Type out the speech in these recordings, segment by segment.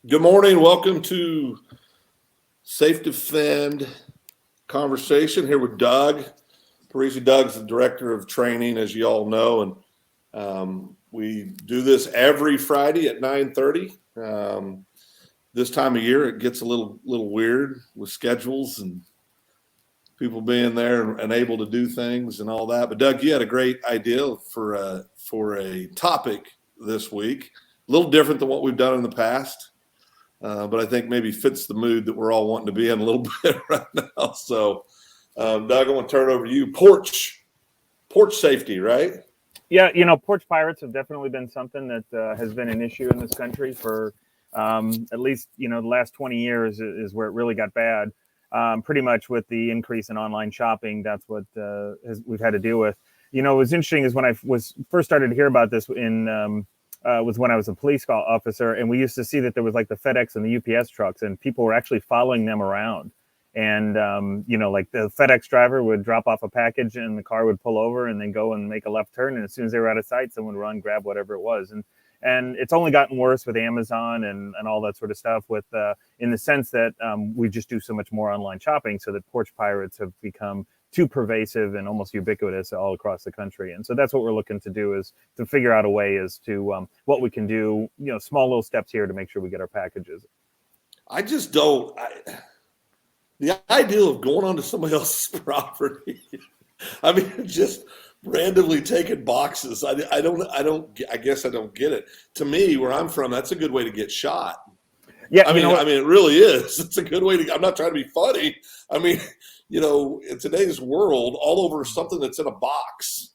Good morning. Welcome to SafeDefend conversation here with Doug Parisi. Doug's the director of training, as you all know, and we do this every Friday at 9:30. This time of year, it gets a little weird with schedules and people being there and able to do things and all that. But Doug, you had a great idea for a topic this week, a little different than what we've done in the past. But I think maybe fits the mood that we're all wanting to be in a little bit right now. So, Doug, I want to turn it over to you. Porch safety, right? Yeah, porch pirates have definitely been something that has been an issue in this country for at least, the last 20 years is where it really got bad. Pretty much with the increase in online shopping, that's what we've had to deal with. What was interesting is when I was first started to hear about this was when I was a police officer, and we used to see that there was like the FedEx and the UPS trucks, and people were actually following them around. And, like the FedEx driver would drop off a package and the car would pull over and then go and make a left turn. And as soon as they were out of sight, someone would run, grab whatever it was. And it's only gotten worse with Amazon and all that sort of stuff with in the sense that we just do so much more online shopping, so that porch pirates have become too pervasive and almost ubiquitous all across the country. And so that's what we're looking to do, is to figure out a way as to what we can do, small little steps here to make sure we get our packages. I just don't. The idea of going onto somebody else's property, I mean, just randomly taking boxes. I guess I don't get it. To me, where I'm from, that's a good way to get shot. Yeah, I mean, it really is. It's a good way to. I'm not trying to be funny. I mean, in today's world, all over something that's in a box.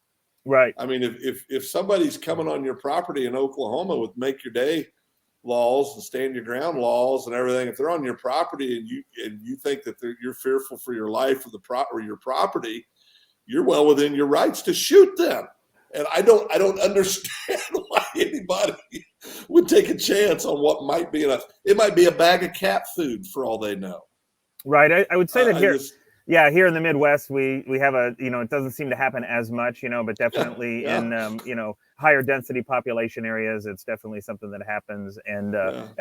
Right. I mean, if somebody's coming on your property in Oklahoma with make your day laws and stand your ground laws and everything, if they're on your property and you think that you're fearful for your life or your property, you're well within your rights to shoot them. And I don't understand why anybody would take a chance on what might be it might be a bag of cat food for all they know. Right. I would say that here. Yeah, here in the Midwest, we have it doesn't seem to happen as much, but definitely in, higher density population areas, it's definitely something that happens. And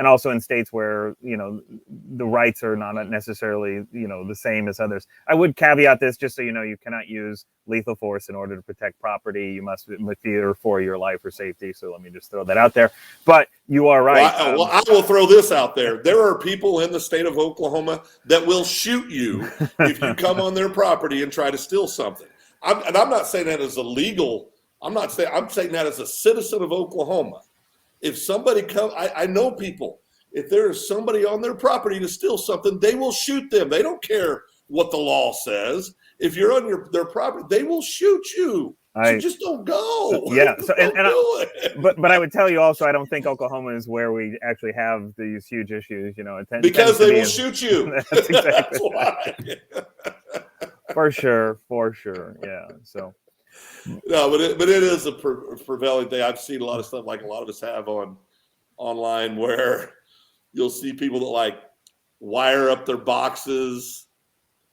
also in states where, the rights are not necessarily, the same as others. I would caveat this just so you cannot use lethal force in order to protect property. You must fear for your life or safety. So let me just throw that out there. But you are right. Well, I will throw this out there. There are people in the state of Oklahoma that will shoot you if you come on their property and try to steal something. I'm not saying that as illegal. I'm saying that as a citizen of Oklahoma. If somebody comes, I know people. If there is somebody on their property to steal something, they will shoot them. They don't care what the law says. If you're on their property, they will shoot you. So just don't go. Yeah. So but I would tell you also, I don't think Oklahoma is where we actually have these huge issues. Because they will shoot you. That's exactly That's why. For sure. Yeah. So. No, but it is a prevailing thing. I've seen a lot of stuff like a lot of us have online where you'll see people that like wire up their boxes,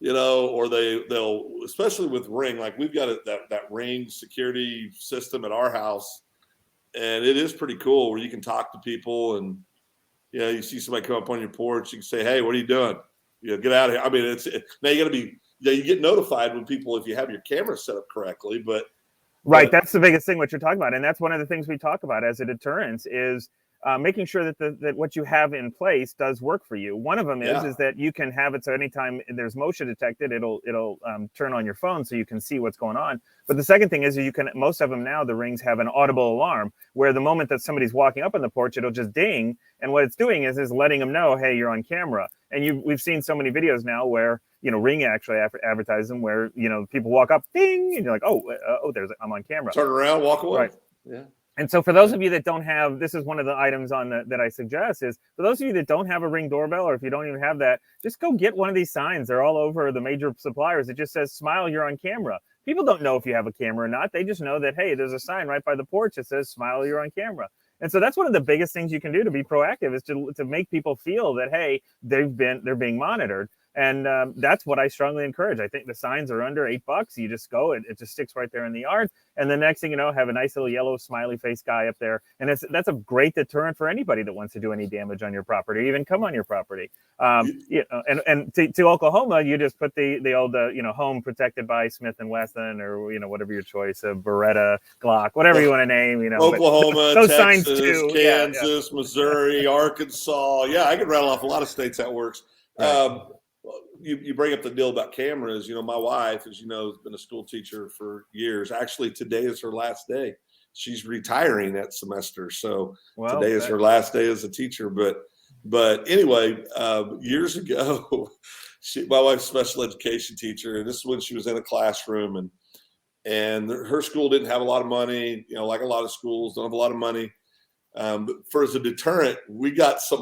or they'll especially with Ring, like we've got that Ring security system at our house, and it is pretty cool where you can talk to people and you see somebody come up on your porch, you can say, "Hey, what are you doing? Get out of here." I mean, now you got to be. You get notified when people, if you have your camera set up correctly, but. Right. That's the biggest thing, what you're talking about. And that's one of the things we talk about as a deterrence is making sure that what you have in place does work for you. One of them is that you can have it so anytime there's motion detected, it'll turn on your phone so you can see what's going on. But the second thing is most of them now, the Rings have an audible alarm where the moment that somebody's walking up on the porch, it'll just ding. And what it's doing is letting them know, hey, you're on camera. And we've seen so many videos now where, Ring actually advertises them where, people walk up, ding, and you're like, I'm on camera. Turn around, walk away. Right. Yeah. And so for those of you that don't have, this is one of the items that I suggest is for those of you that don't have a Ring doorbell, or if you don't even have that, just go get one of these signs. They're all over the major suppliers. It just says, smile, you're on camera. People don't know if you have a camera or not. They just know that, hey, there's a sign right by the porch that says, smile, you're on camera. And so that's one of the biggest things you can do to be proactive is to make people feel that, hey, they're being monitored. And that's what I strongly encourage. I think the signs are under $8. You just go, it just sticks right there in the yard. And the next thing you know, have a nice little yellow smiley face guy up there. And that's a great deterrent for anybody that wants to do any damage on your property, or even come on your property. And to Oklahoma, you just put the old, home protected by Smith & Wesson, or, whatever your choice of Beretta, Glock, whatever you want to name, Oklahoma, those Texas, signs too. Kansas, Missouri, Arkansas. Yeah, I could rattle off a lot of states that works. Right. You bring up the deal about cameras. My wife, as you know, has been a school teacher for years. Actually, today is her last day. She's retiring that semester, so today is her last day as a teacher. But anyway, years ago, my wife's a special education teacher, and this is when she was in a classroom, and her school didn't have a lot of money. Like a lot of schools don't have a lot of money. But as a deterrent, we got the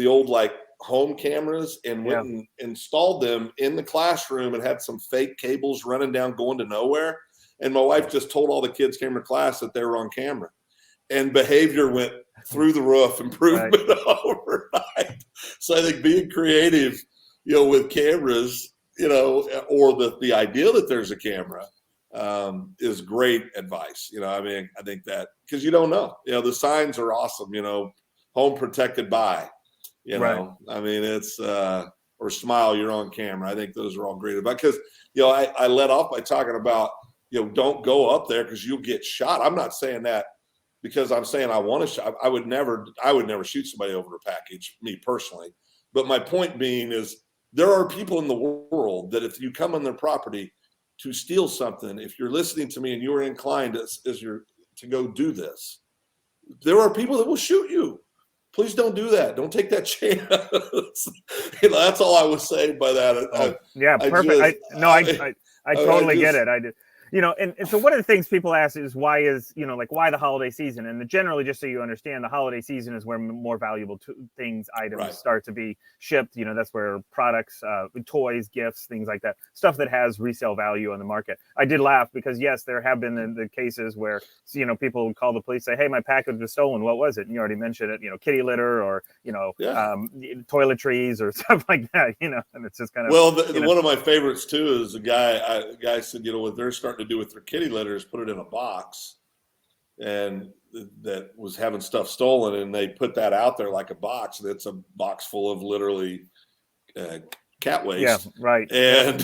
old like home cameras, and went and installed them in the classroom, and had some fake cables running down going to nowhere. And my wife just told all the kids came to class that they were on camera, and behavior went through the roof, improvement overnight. So I think being creative, with cameras, or the idea that there's a camera is great advice. I think that, because you don't know, the signs are awesome, home protected by, it's, or smile, you're on camera. I think those are all great advice, because, I let off by talking about, don't go up there because you'll get shot. I'm not saying that because I'm saying I want to shot. I would never shoot somebody over a package, me personally. But my point being is, there are people in the world that if you come on their property to steal something, if you're listening to me and you're inclined to go do this, there are people that will shoot you. Please don't do that. Don't take that chance. That's all I was saying by that. Perfect. I totally get it. I do. And so one of the things people ask is why the holiday season? And generally, just so you understand, the holiday season is where more valuable items start to be shipped. That's where products, toys, gifts, things like that, stuff that has resale value on the market. I did laugh because, yes, there have been the cases where, people would call the police, say, hey, my package was stolen. What was it? And you already mentioned it, kitty litter, or, toiletries or stuff like that, and it's just kind of. Well, one of my favorites too is a guy said, what they're starting to do with their kitty litter is put it in a box, and that was having stuff stolen, and they put that out there like a box. That's a box full of literally cat waste. Yeah, right. And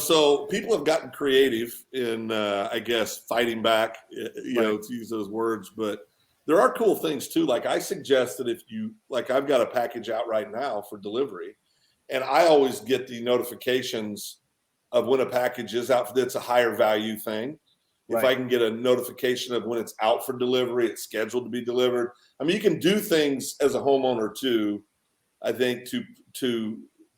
so people have gotten creative in, I guess, fighting back, to use those words. But there are cool things too. Like I suggest that I've got a package out right now for delivery, and I always get the notifications of when a package is out. That's a higher value thing. If I can get a notification of when it's out for delivery, it's scheduled to be delivered. You can do things as a homeowner too, I think, to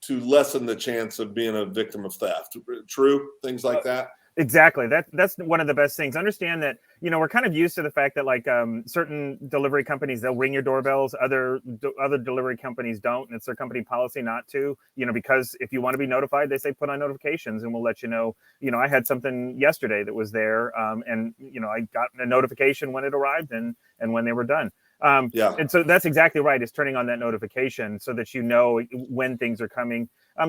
lessen the chance of being a victim of theft. True, things like that. Exactly. That's one of the best things. Understand that, we're kind of used to the fact that certain delivery companies, they'll ring your doorbells. Other delivery companies don't. And it's their company policy not to, because if you want to be notified, they say put on notifications and we'll let you know. I had something yesterday that was there, and I got a notification when it arrived and when they were done. And so that's exactly right, is turning on that notification so that when things are coming.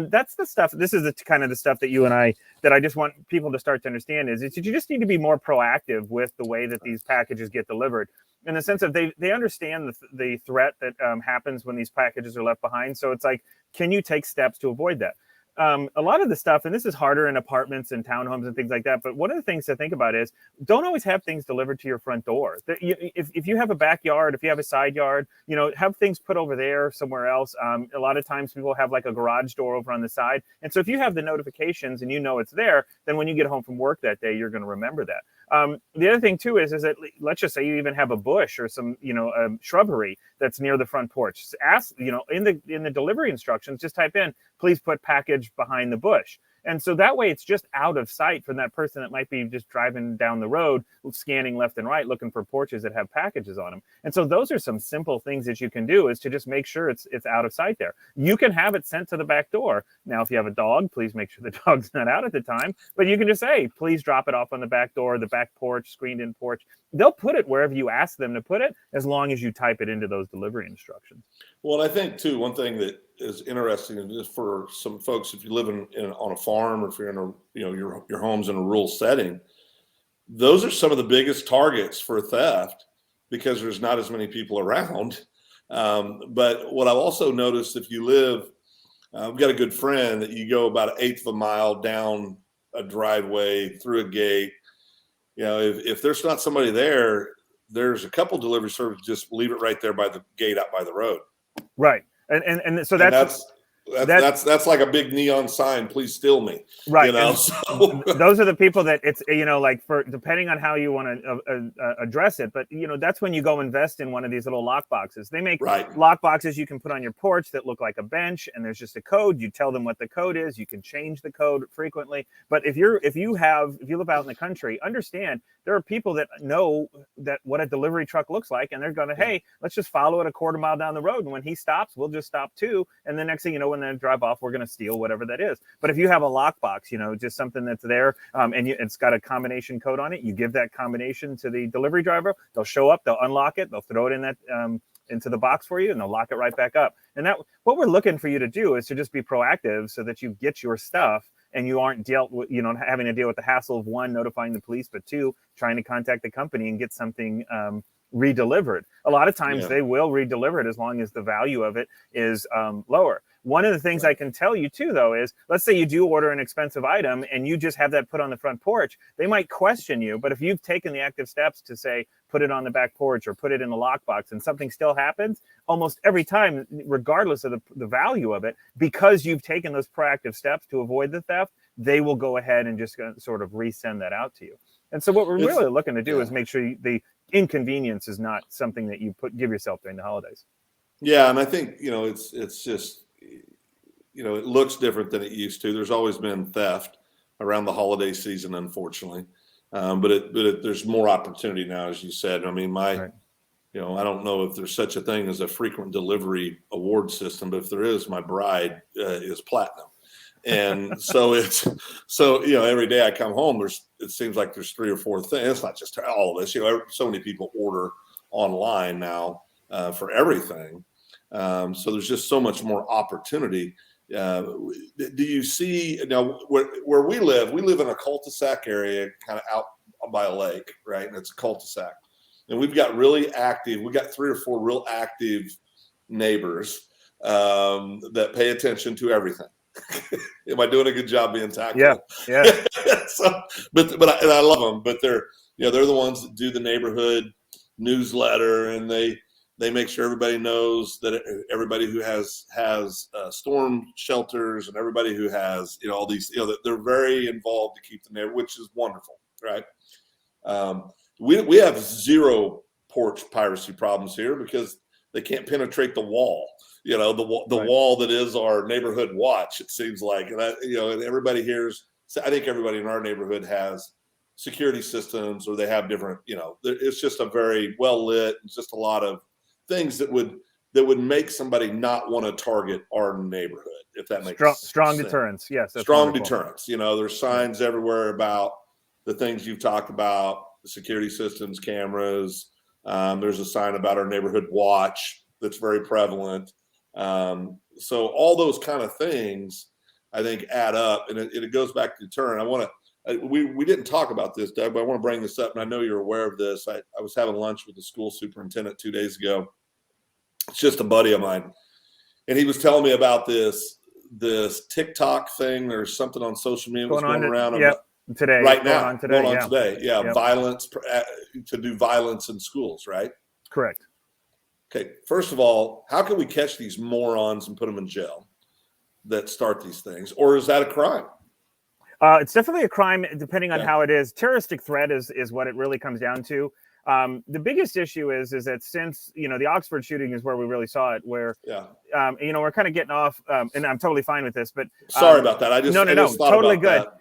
That's the stuff. This is the kind of the stuff that that I just want people to start to understand is that you just need to be more proactive with the way that these packages get delivered, in the sense of they understand the threat that happens when these packages are left behind. So it's like, can you take steps to avoid that? A lot of the stuff, and this is harder in apartments and townhomes and things like that, but one of the things to think about is don't always have things delivered to your front door. If you have a backyard, if you have a side yard, have things put over there somewhere else. A lot of times people have like a garage door over on the side. And so if you have the notifications and it's there, then when you get home from work that day, you're going to remember that. The other thing too is that, let's just say you even have a bush or some, shrubbery that's near the front porch. Just ask, in the delivery instructions, just type in, please put package behind the bush. And so that way it's just out of sight from that person that might be just driving down the road, scanning left and right, looking for porches that have packages on them. And so those are some simple things that you can do, is to just make sure it's out of sight there. You can have it sent to the back door. Now, if you have a dog, please make sure the dog's not out at the time, but you can just say, please drop it off on the back door, the back porch, screened in porch. They'll put it wherever you ask them to put it, as long as you type it into those delivery instructions. Well, and I think too, one thing that is interesting is for some folks, if you live on a farm, or if you're in a, your home's in a rural setting, those are some of the biggest targets for theft because there's not as many people around. But what I've also noticed, if you live, I've got a good friend that you go about an eighth of a mile down a driveway through a gate. If there's not somebody there, there's a couple delivery services just leave it right there by the gate out by the road. Right. And so that's like a big neon sign, please steal me. Right. So. Those are the people that it's, like, for depending on how you want to address it. But, that's when you go invest in one of these little lock boxes. They make lock boxes you can put on your porch that look like a bench, and there's just a code. You tell them what the code is. You can change the code frequently. But if you live out in the country, understand there are people that know that what a delivery truck looks like, and they're going to, hey, let's just follow it a quarter mile down the road. And when he stops, we'll just stop too. And the next thing you know, when they drive off, we're going to steal whatever that is. But if you have a lockbox, just something that's there, and it's got a combination code on it, you give that combination to the delivery driver. They'll show up, they'll unlock it, they'll throw it in that into the box for you, and they'll lock it right back up. And that, what we're looking for you to do is to just be proactive, so that you get your stuff and you aren't dealt with, having to deal with the hassle of, one, notifying the police, but two, trying to contact the company and get something redelivered. A lot of times they will redeliver it as long as the value of it is lower. One of the things I can tell you too, though, is, let's say you do order an expensive item and you just have that put on the front porch. They might question you, but if you've taken the active steps to say, put it on the back porch or put it in the lockbox, and something still happens, almost every time, regardless of the value of it, because you've taken those proactive steps to avoid the theft, they will go ahead and just sort of resend that out to you. And so what we're really looking to do is make sure the inconvenience is not something that you give yourself during the holidays. Yeah, and I think, it's just, it looks different than it used to. There's always been theft around the holiday season, unfortunately. But there's more opportunity now, as you said. I mean, I don't know if there's such a thing as a frequent delivery award system, but if there is, my bride is platinum. And so every day I come home, it seems like there's 3 or 4 things. It's not just all of this, so many people order online now for everything. So there's just so much more opportunity. Do you see now where we live in a cul-de-sac area, kind of out by a lake, right? And it's a cul-de-sac, and we've got 3 or 4 real active neighbors that pay attention to everything. Am I doing a good job being tactful? Yeah. So, but I love them, but they're the ones that do the neighborhood newsletter, and they make sure everybody knows that everybody who has storm shelters, and everybody who has, all these, that they're very involved to keep the neighborhood, which is wonderful. Right. We have 0 porch piracy problems here because they can't penetrate the wall, the wall that is our neighborhood watch, it seems like. And and everybody hears, I think everybody in our neighborhood has security systems, or they have different, it's just a very well lit, it's just a lot of things that would make somebody not want to target our neighborhood, if that makes strong sense. Deterrence. Yes. Strong deterrence. There's signs everywhere about the things you've talked about, the security systems, cameras. There's a sign about our neighborhood watch that's very prevalent. So all those kind of things, I think, add up, and it goes back to deterrent. We didn't talk about this, Doug, but I want to bring this up, and I know you're aware of this. I was having lunch with the school superintendent 2 days ago. It's just a buddy of mine, and he was telling me about this TikTok thing. There's something on social media going around today. Right now, today. Going on today. Yeah, yep. Violence, to do violence in schools, right? Correct. Okay, first of all, how can we catch these morons and put them in jail that start these things, or is that a crime? It's definitely a crime, depending on how it is. Terroristic threat is what it really comes down to. The biggest issue is that since, the Oxford shooting is where we really saw it, where, we're kind of getting off, and I'm totally fine with this, but sorry about that. I just thought totally about good. that.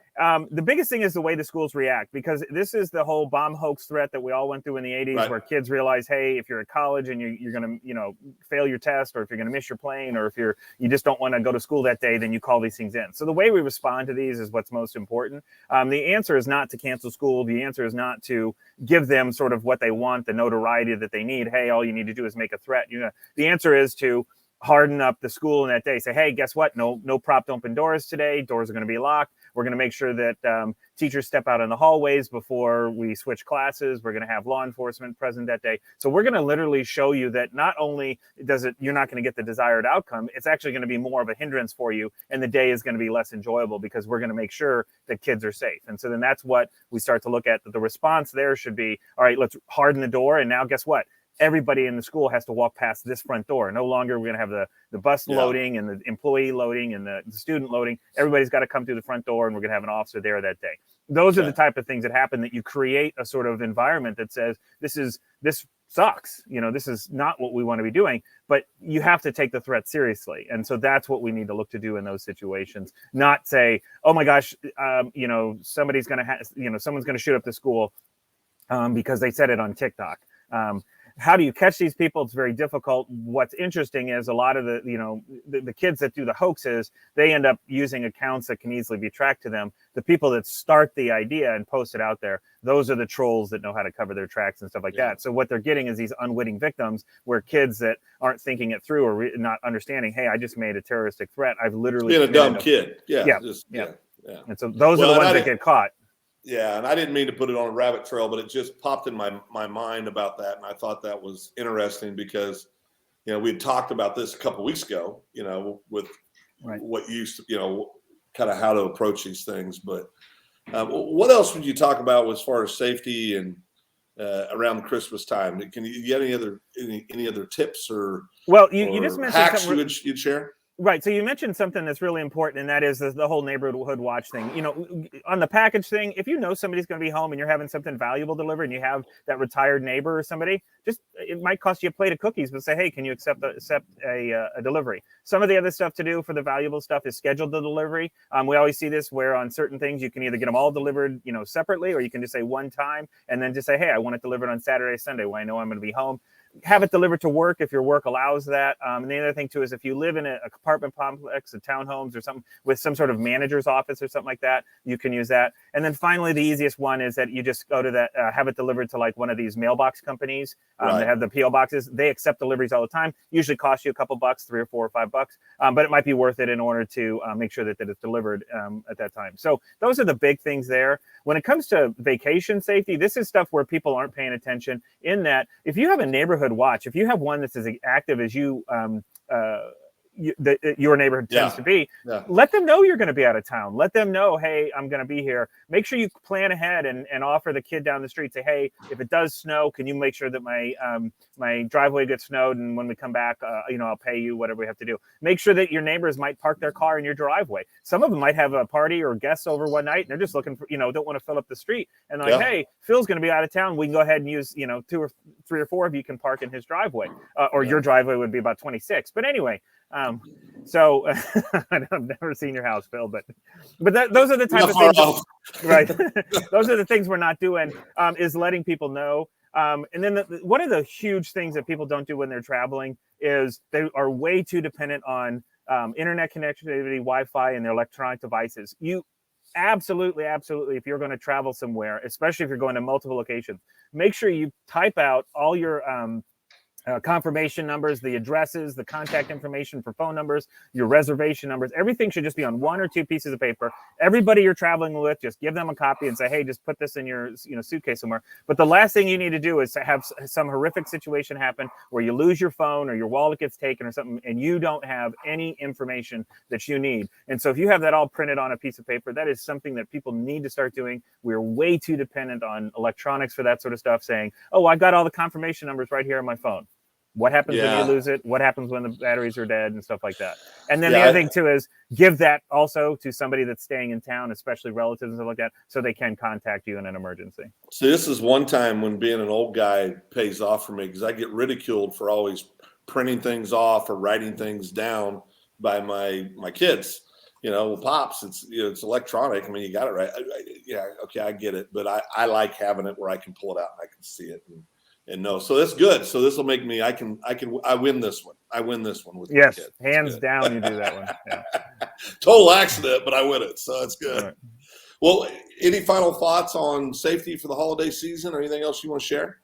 The biggest thing is the way the schools react, because this is the whole bomb hoax threat that we all went through in the 80s, where kids realize, hey, if you're at college and you're going to, fail your test, or if you're going to miss your plane, or if you just don't want to go to school that day, then you call these things in. So the way we respond to these is what's most important. The answer is not to cancel school. The answer is not to give them sort of what they want, the notoriety that they need. Hey, all you need to do is make a threat. The answer is to harden up the school in that day. Say, hey, guess what? No propped open doors today. Doors are going to be locked. We're going to make sure that teachers step out in the hallways before we switch classes. We're going to have law enforcement present that day. So we're going to literally show you that not only you're not going to get the desired outcome, it's actually going to be more of a hindrance for you, and the day is going to be less enjoyable, because we're going to make sure that kids are safe. And so then that's what we start to look at. That the response there should be, all right, let's harden the door. And now guess what? Everybody in the school has to walk past this front door. No longer we're going to have the bus loading and the employee loading and the student loading. Everybody's got to come through the front door, and we're going to have an officer there that day. Those are the type of things that happen, that you create a sort of environment that says, this sucks. This is not what we want to be doing, but you have to take the threat seriously. And so that's what we need to look to do in those situations. Not say, oh my gosh, somebody's going to someone's going to shoot up the school because they said it on TikTok. How do you catch these people? It's very difficult. What's interesting is a lot of the kids that do the hoaxes, they end up using accounts that can easily be tracked to them. The people that start the idea and post it out there, those are the trolls that know how to cover their tracks and stuff like that. So what they're getting is these unwitting victims, where kids that aren't thinking it through, or not understanding, hey, I just made a terroristic threat. I've literally been a dumb kid. Yeah. And so those are the ones that get caught. Yeah, and I didn't mean to put it on a rabbit trail, but it just popped in my mind about that, and I thought that was interesting, because we had talked about this a couple of weeks ago, with what used to, kind of how to approach these things. But what else would you talk about as far as safety and around the Christmas time? Can you get any other tips or you just mentioned hacks you'd share? Right. So you mentioned something that's really important, and that is the whole neighborhood watch thing. On the package thing, if you know somebody's going to be home and you're having something valuable delivered, and you have that retired neighbor or somebody, it might cost you a plate of cookies, but say, hey, can you accept a delivery? Some of the other stuff to do for the valuable stuff is schedule the delivery. We always see this where on certain things you can either get them all delivered, separately, or you can just say one time and then just say, hey, I want it delivered on Saturday, Sunday, when I know I'm going to be home. Have it delivered to work if your work allows that. And the other thing too is if you live in an apartment complex, a townhomes or something with some sort of manager's office or something like that, you can use that. And then finally, the easiest one is that you just go to that, have it delivered to like one of these mailbox companies that have the PO boxes. They accept deliveries all the time. Usually cost you a couple bucks, $3 or $4 or $5, but it might be worth it in order to make sure that it's delivered at that time. So those are the big things there. When it comes to vacation safety, this is stuff where people aren't paying attention, in that if you have a neighborhood watch, if you have one that's as active as you your neighborhood tends to be, let them know you're going to be out of town. Let them know, hey, I'm going to be here. Make sure you plan ahead and offer the kid down the street, say, hey, if it does snow, can you make sure that my driveway gets snowed, and when we come back, I'll pay you whatever we have to do. Make sure that your neighbors might park their car in your driveway. Some of them might have a party or guests over one night, and they're just looking for, don't want to fill up the street. And like, hey, Phil's going to be out of town. We can go ahead and use, 2 or 3 or 4 of you can park in his driveway, or your driveway would be about 26. But anyway, so I've never seen your house, Phil, but those are the type of things, right? Those are the things we're not doing, is letting people know. And then one of the huge things that people don't do when they're traveling is they are way too dependent on internet connectivity, Wi-Fi, and their electronic devices. You absolutely, if you're going to travel somewhere, especially if you're going to multiple locations, make sure you type out all your confirmation numbers, the addresses, the contact information for phone numbers, your reservation numbers. Everything should just be on 1 or 2 pieces of paper. Everybody you're traveling with, just give them a copy and say, hey, just put this in your suitcase somewhere. But the last thing you need to do is to have some horrific situation happen where you lose your phone or your wallet gets taken or something, and you don't have any information that you need. And so if you have that all printed on a piece of paper, that is something that people need to start doing. We're way too dependent on electronics for that sort of stuff, saying, oh, I got all the confirmation numbers right here on my phone. What happens when you Yeah. lose it? What happens when the batteries are dead and stuff like that? And then the Yeah, other thing too is give that also to somebody that's staying in town, especially relatives and stuff like that, so they can contact you in an emergency. So this is one time when being an old guy pays off for me, because I get ridiculed for always printing things off or writing things down by my kids. Well, pops, it's it's electronic. I mean, you got it right. Yeah, okay, I get it, but I like having it where I can pull it out and I can see it and know. So that's good. So this will make me. I win this one. I win this one with my Yes, kid. hands down, you do that one. Yeah. Total accident, but I win it. So it's good. Right. Well, any final thoughts on safety for the holiday season or anything else you want to share?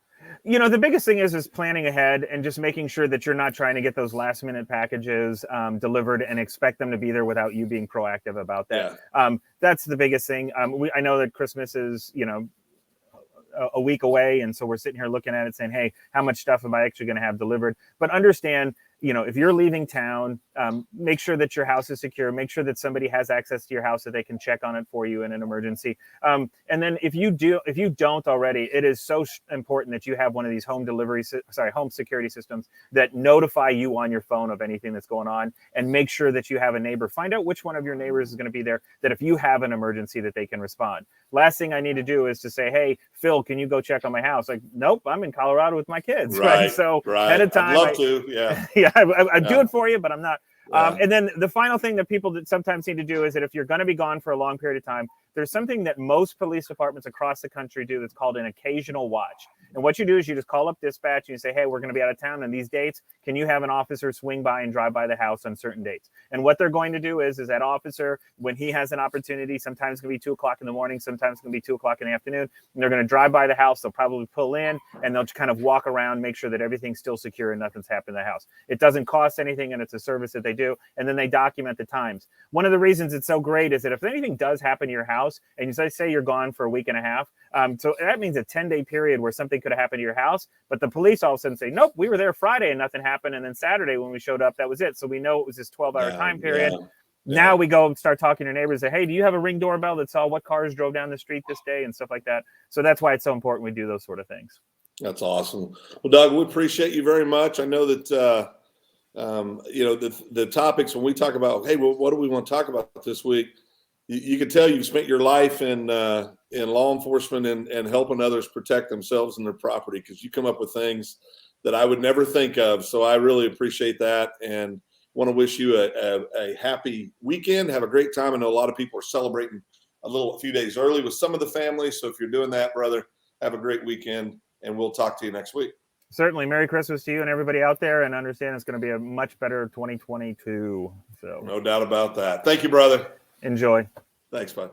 The biggest thing is planning ahead and just making sure that you're not trying to get those last minute packages delivered and expect them to be there without you being proactive about that. Yeah. That's the biggest thing. I know that Christmas is, a week away. And so we're sitting here looking at it saying, hey, how much stuff am I actually going to have delivered? But understand, if you're leaving town, make sure that your house is secure. Make sure that somebody has access to your house so they can check on it for you in an emergency. And then if you don't already, it is so important that you have one of these home security systems that notify you on your phone of anything that's going on, and make sure that you have a neighbor. Find out which one of your neighbors is going to be there, that if you have an emergency that they can respond. Last thing I need to do is to say, hey, Phil, can you go check on my house? Like, nope, I'm in Colorado with my kids. Right. So ahead of time, I'd love to. Yeah. Yeah, I do it for you, but I'm not. Yeah. And then the final thing that people sometimes need to do is that if you're going to be gone for a long period of time, there's something that most police departments across the country do that's called an occasional watch. And what you do is you just call up dispatch and you say, hey, we're going to be out of town on these dates. Can you have an officer swing by and drive by the house on certain dates? And what they're going to do is that officer, when he has an opportunity, sometimes it's going to be 2:00 in the morning, sometimes it's going to be 2:00 in the afternoon, and they're going to drive by the house. They'll probably pull in and they'll kind of walk around, make sure that everything's still secure and nothing's happened in the house. It doesn't cost anything, and it's a service that they do. And then they document the times. One of the reasons it's so great is that if anything does happen to your house, and you say you're gone for a week and a half, so that means a 10-day period where something could have happened to your house, but the police all of a sudden say, nope, we were there Friday and nothing happened, and then Saturday when we showed up, that was it. So we know it was this 12-hour time period. Yeah. Now we go and start talking to your neighbors, say, hey, do you have a Ring doorbell that saw what cars drove down the street this day and stuff like that? So that's why it's so important we do those sort of things. That's awesome. Well, Doug, we appreciate you very much. I know that the topics when we talk about, hey, well, what do we want to talk about this week? You can tell you've spent your life in law enforcement and helping others protect themselves and their property, because you come up with things that I would never think of. So I really appreciate that, and want to wish you a happy weekend. Have a great time. I know a lot of people are celebrating a few days early with some of the families. So if you're doing that, brother, have a great weekend, and we'll talk to you next week. Certainly. Merry Christmas to you and everybody out there, and understand it's going to be a much better 2022. So no doubt about that. Thank you, brother. Enjoy. Thanks, bud.